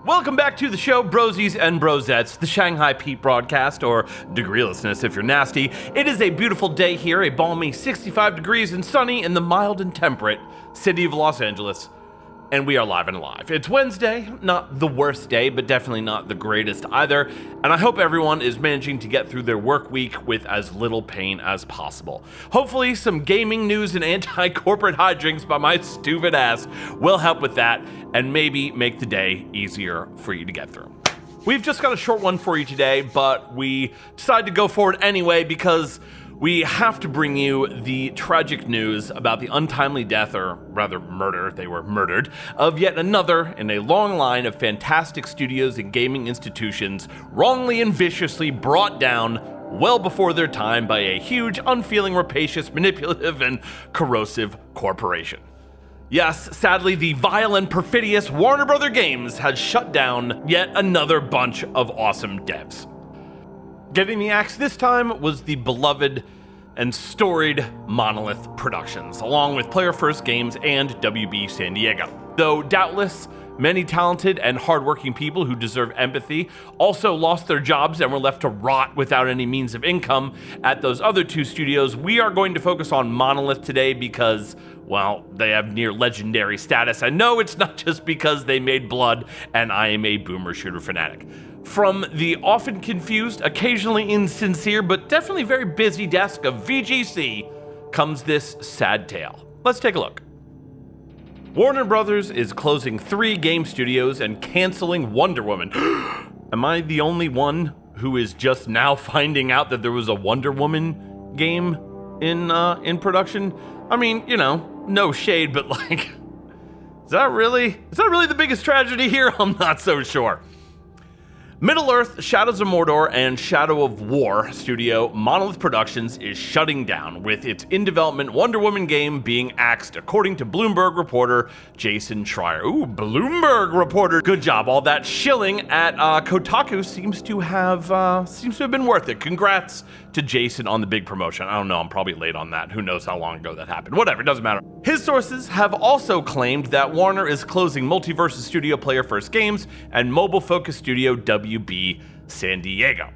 Welcome back to the show, brosies and brosettes, the Shanghai Pete broadcast, or DEGREELESSNESS if you're nasty. It is a beautiful day here, a balmy 65 degrees and sunny in the mild and temperate city of Los Angeles. And we are live and alive. It's Wednesday, not the worst day, but definitely not the greatest either. And I hope everyone is managing to get through their work week with as little pain as possible. Hopefully some gaming news and anti-corporate hijinks by my stupid ass will help with that and maybe make the day easier for you to get through. We've just got a short one for you today, but we decided to go forward anyway because we have to bring you the tragic news about the untimely death, or rather murder, they were murdered, of yet another in a long line of fantastic studios and gaming institutions wrongly and viciously brought down well before their time by a huge, unfeeling, rapacious, manipulative, and corrosive corporation. Yes, sadly, the vile and perfidious Warner Bros. Games has shut down yet another bunch of awesome devs. Getting the axe this time was the beloved and storied Monolith Productions, along with Player First Games and WB San Diego. Though doubtless many talented and hardworking people who deserve empathy also lost their jobs and were left to rot without any means of income at those other two studios, we are going to focus on Monolith today because, well, they have near legendary status. I know it's not just because they made Blood and I am a boomer shooter fanatic. From the often confused, occasionally insincere, but definitely very busy desk of VGC comes this sad tale. Let's take a look. Warner Brothers is closing 3 game studios and canceling Wonder Woman. Am I the only one who is just now finding out that there was a Wonder Woman game in production? I mean, you know, no shade, but like, is that really the biggest tragedy here? I'm not so sure. Middle-earth, Shadows of Mordor, and Shadow of War studio Monolith Productions is shutting down, with its in-development Wonder Woman game being axed, according to Bloomberg reporter Jason Schreier. Ooh, Bloomberg reporter. Good job. All that shilling at Kotaku seems to have been worth it. Congrats to Jason on the big promotion. I don't know, I'm probably late on that. Who knows how long ago that happened. Whatever, it doesn't matter. His sources have also claimed that Warner is closing Multiversus studio Player First Games and mobile-focused studio WB San Diego.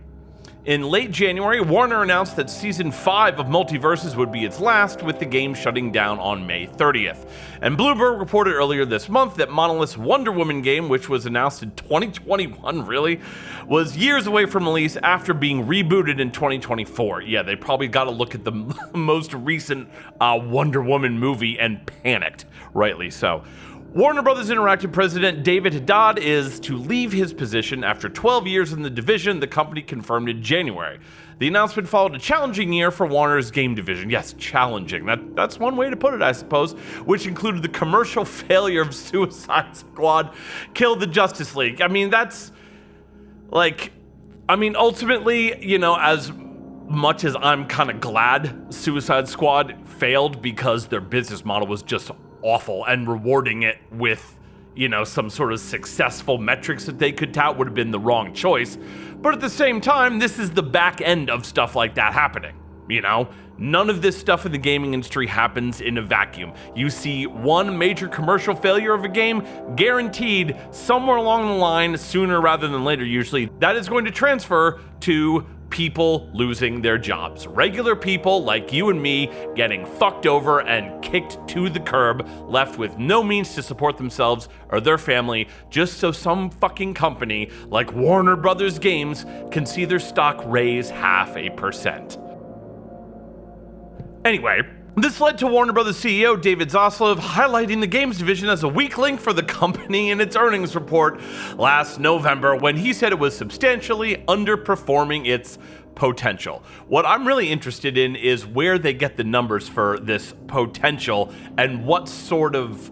In late January, Warner announced that Season 5 of Multiversus would be its last, with the game shutting down on May 30th. And Bloomberg reported earlier this month that Monolith's Wonder Woman game, which was announced in 2021, really, was years away from release after being rebooted in 2024. Yeah, they probably got to look at the most recent Wonder Woman movie and panicked, rightly so. Warner Bros. Interactive president David Haddad is to leave his position after 12 years in the division, the company confirmed in January. The announcement followed a challenging year for Warner's game division. Yes, challenging. That's one way to put it, I suppose, which included the commercial failure of Suicide Squad, Kill the Justice League. I mean, ultimately, you know, as much as I'm kind of glad Suicide Squad failed because their business model was just awful, and rewarding it with, you know, some sort of successful metrics that they could tout would have been the wrong choice. But at the same time, this is the back end of stuff like that happening. You know, none of this stuff in the gaming industry happens in a vacuum. You see one major commercial failure of a game, guaranteed somewhere along the line, sooner rather than later usually, that is going to transfer to people losing their jobs. Regular people like you and me getting fucked over and kicked to the curb, left with no means to support themselves or their family, just so some fucking company like Warner Bros. Games can see their stock raise 0.5%. Anyway, this led to Warner Bros. CEO David Zaslav highlighting the games division as a weak link for the company in its earnings report last November, when he said it was substantially underperforming its potential. What I'm really interested in is where they get the numbers for this potential and what sort of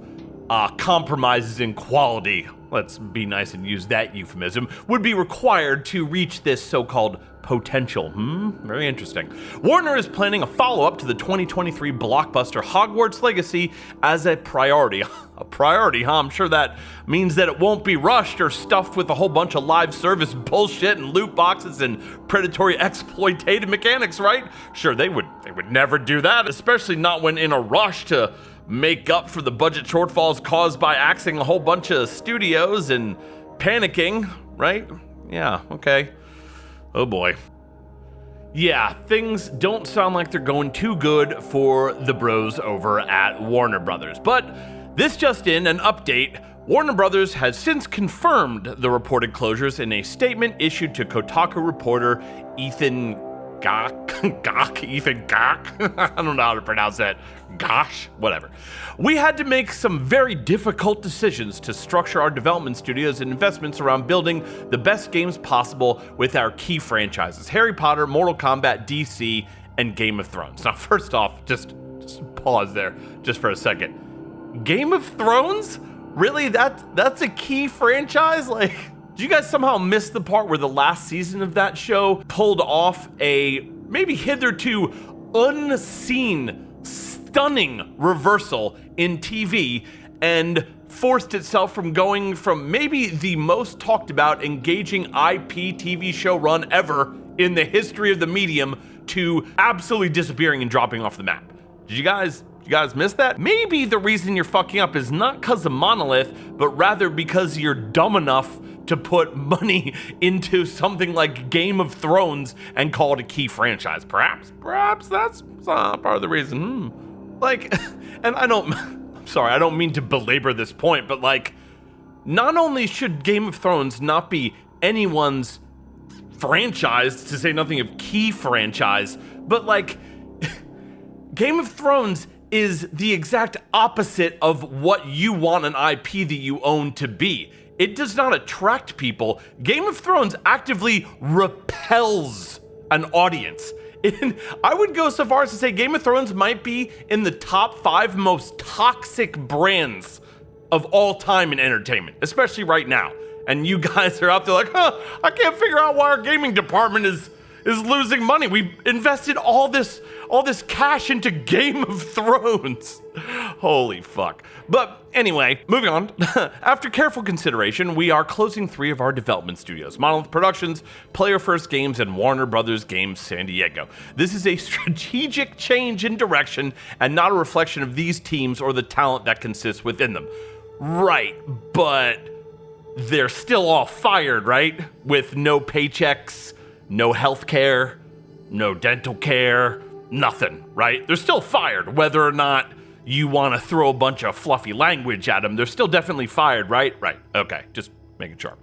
compromises in quality, let's be nice and use that euphemism, would be required to reach this so-called potential. Very interesting. Warner is planning a follow-up to the 2023 blockbuster Hogwarts Legacy as a priority. A priority, huh? I'm sure that means that it won't be rushed or stuffed with a whole bunch of live service bullshit and loot boxes and predatory exploitative mechanics, right? Sure, they would never do that, especially not when in a rush to make up for the budget shortfalls caused by axing a whole bunch of studios and panicking, right? Yeah, okay. Oh boy. Yeah, things don't sound like they're going too good for the bros over at Warner Brothers. But this just in, an update. Warner Brothers has since confirmed the reported closures in a statement issued to Kotaku reporter Ethan Gach? Ethan Gach? I don't know how to pronounce that. Gosh, whatever. We had to make some very difficult decisions to structure our development studios and investments around building the best games possible with our key franchises: Harry Potter, Mortal Kombat, DC, and Game of Thrones. Now, first off, just pause there just for a second. Game of Thrones? Really? That's a key franchise? Like, did you guys somehow miss the part where the last season of that show pulled off a maybe hitherto unseen, stunning reversal in TV and forced itself from going from maybe the most talked about, engaging IP TV show run ever in the history of the medium to absolutely disappearing and dropping off the map? Did you guys miss that? Maybe the reason you're fucking up is not because of Monolith, but rather because you're dumb enough to put money into something like Game of Thrones and call it a key franchise. Perhaps that's part of the reason. Like, and I'm sorry, I don't mean to belabor this point, but like, not only should Game of Thrones not be anyone's franchise, to say nothing of key franchise, but like, Game of Thrones is the exact opposite of what you want an IP that you own to be. It does not attract people. Game of Thrones actively repels an audience. I would go so far as to say Game of Thrones might be in the top 5 most toxic brands of all time in entertainment, especially right now. And you guys are out there like, I can't figure out why our gaming department is losing money. We invested all this cash into Game of Thrones. Holy fuck. But anyway, moving on. After careful consideration, we are closing 3 of our development studios: Monolith Productions, Player First Games, and Warner Brothers Games San Diego. This is a strategic change in direction and not a reflection of these teams or the talent that consists within them. Right, but they're still all fired, right? With no paychecks, no health care, no dental care, nothing, right? They're still fired, whether or not you want to throw a bunch of fluffy language at them. They're still definitely fired, right? Right, okay, just making sure.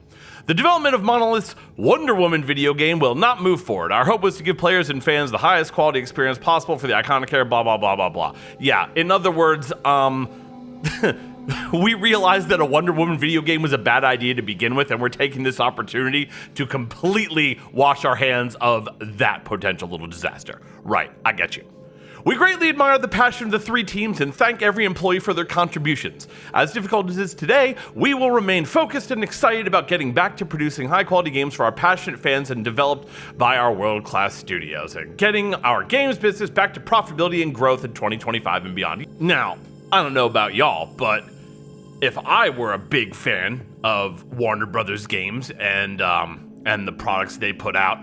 The development of Monolith's Wonder Woman video game will not move forward. Our hope was to give players and fans the highest quality experience possible for the iconic era, blah, blah, blah, blah, blah. Yeah, in other words, we realized that a Wonder Woman video game was a bad idea to begin with, and we're taking this opportunity to completely wash our hands of that potential little disaster. Right, I get you. We greatly admire the passion of the 3 teams and thank every employee for their contributions. As difficult as it is today, we will remain focused and excited about getting back to producing high-quality games for our passionate fans and developed by our world-class studios, and getting our games business back to profitability and growth in 2025 and beyond. Now, I don't know about y'all, but if I were a big fan of Warner Brothers games and the products they put out,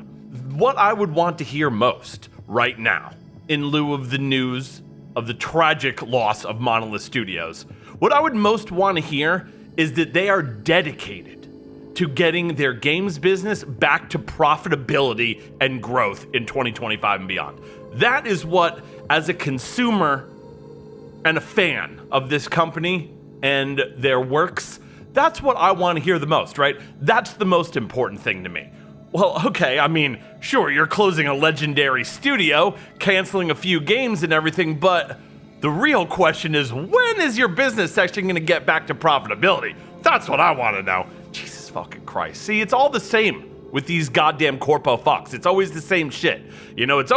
what I would want to hear most right now, in lieu of the news of the tragic loss of Monolith Studios, what I would most want to hear is that they are dedicated to getting their games business back to profitability and growth in 2025 and beyond. That is what, as a consumer and a fan of this company and their works, that's what I want to hear the most, right? That's the most important thing to me. Well, okay, I mean, sure, you're closing a legendary studio, canceling a few games and everything, but the real question is, when is your business section gonna get back to profitability? That's what I wanna know. Jesus fucking Christ. See, it's all the same with these goddamn corpo fucks. It's always the same shit. You know, it's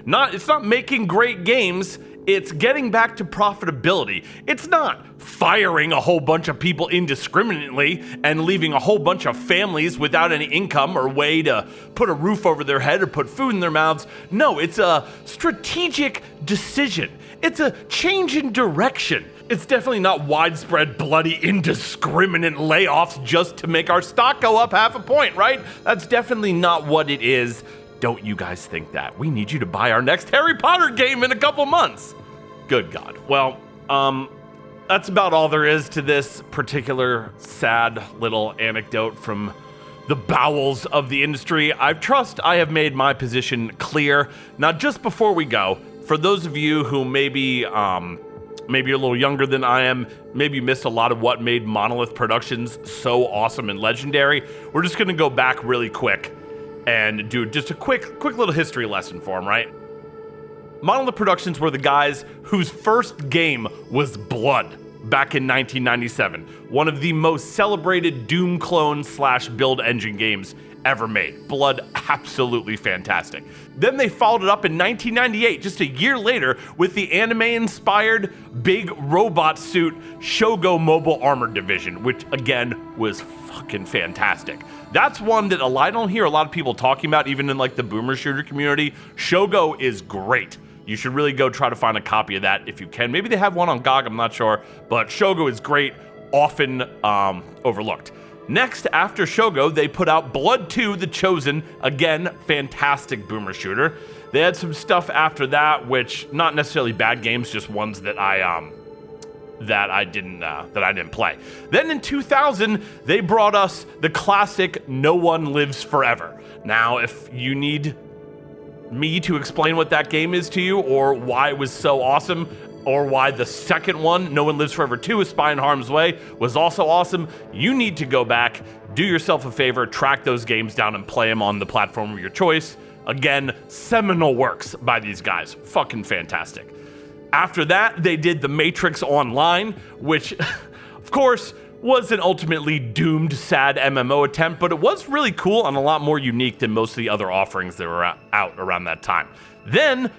not making great games, it's getting back to profitability. It's not firing a whole bunch of people indiscriminately and leaving a whole bunch of families without any income or way to put a roof over their head or put food in their mouths. No, it's a strategic decision. It's a change in direction. It's definitely not widespread, bloody, indiscriminate layoffs just to make our stock go up half a point, right? That's definitely not what it is. Don't you guys think that? We need you to buy our next Harry Potter game in a couple months. Good God. Well, That's about all there is to this particular sad little anecdote from the bowels of the industry. I trust I have made my position clear. Now, just before we go, for those of you who maybe you're a little younger than I am, maybe missed a lot of what made Monolith Productions so awesome and legendary, we're just gonna go back really quick and do just a quick little history lesson for them, right? Monolith Productions were the guys whose first game was Blood back in 1997, one of the most celebrated Doom clone / build engine games ever made. Blood, absolutely fantastic. Then they followed it up in 1998, just a year later, with the anime-inspired big robot suit Shogo Mobile Armored Division, which again was fucking fantastic. That's one that I don't hear a lot of people talking about, even in like the boomer shooter community. Shogo is great. You should really go try to find a copy of that if you can. Maybe they have one on GOG, I'm not sure, but Shogo is great, often overlooked. Next, after Shogo, they put out Blood 2: The Chosen, again, fantastic boomer shooter. They had some stuff after that, which not necessarily bad games, just ones that I didn't play. Then in 2000, they brought us the classic No One Lives Forever. Now, if you need me to explain what that game is to you, or why it was so awesome, or why the second one, No One Lives Forever 2, A Spy in Harm's Way, was also awesome, you need to go back, do yourself a favor, track those games down and play them on the platform of your choice. Again, seminal works by these guys. Fucking fantastic. After that, they did The Matrix Online, which, of course, was an ultimately doomed, sad MMO attempt, but it was really cool and a lot more unique than most of the other offerings that were out around that time. Then,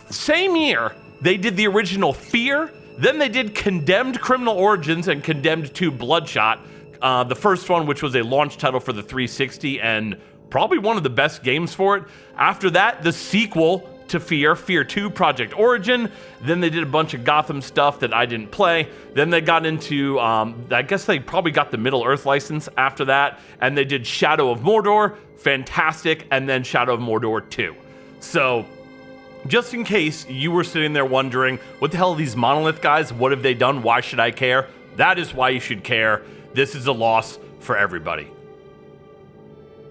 same year, they did the original Fear. Then they did Condemned Criminal Origins and Condemned 2 Bloodshot. The first one, which was a launch title for the 360 and probably one of the best games for it. After that, the sequel to Fear, Fear 2 Project Origin. Then they did a bunch of Gotham stuff that I didn't play. Then they got into, I guess they probably got the Middle-earth license after that. And they did Shadow of Mordor, fantastic, and then Shadow of Mordor 2. So, just in case you were sitting there wondering, what the hell are these Monolith guys? What have they done? Why should I care? That is why you should care. This is a loss for everybody.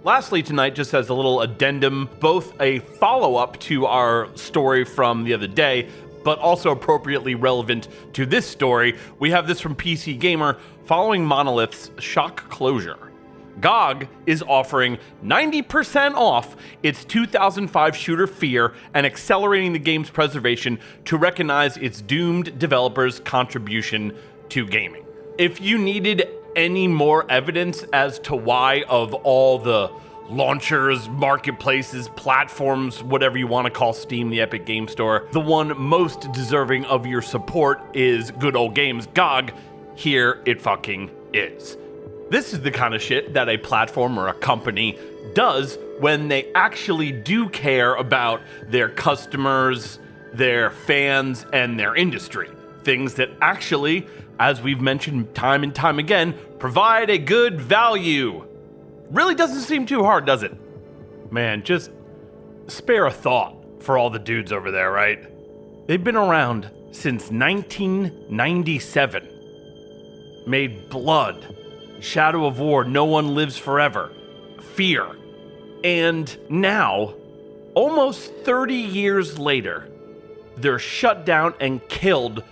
Lastly tonight, just as a little addendum, both a follow-up to our story from the other day, but also appropriately relevant to this story, we have this from PC Gamer. Following Monolith's shock closure, GOG is offering 90% off its 2005 shooter Fear and accelerating the game's preservation to recognize its doomed developers' contribution to gaming. If you needed any more evidence as to why, of all the launchers, marketplaces, platforms, whatever you want to call Steam, the Epic Game Store, the one most deserving of your support is good old games, GOG, here it fucking is. This is the kind of shit that a platform or a company does when they actually do care about their customers, their fans, and their industry. Things that actually, as we've mentioned time and time again, provide a good value. Really doesn't seem too hard, does it? Man, just spare a thought for all the dudes over there, right? They've been around since 1997. Made Blood, Shadow of War, No One Lives Forever, Fear. And now, almost 30 years later, they're shut down and killed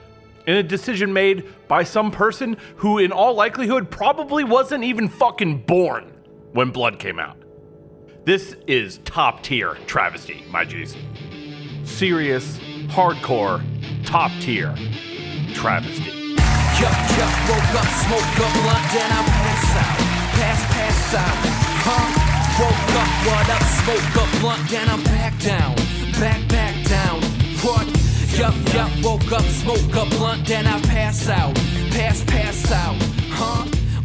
in a decision made by some person who in all likelihood probably wasn't even fucking born when Blood came out. This is top tier travesty, my G's. Serious, hardcore, top tier travesty. Yup, woke up, smoke up, blunt, then I pass out, woke up, what up, smoke up, blunt, then I'm back down, what? Yup, woke up, smoke up, blunt, then I pass out,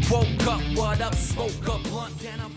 woke up, what up, smoke up, blunt, then I'm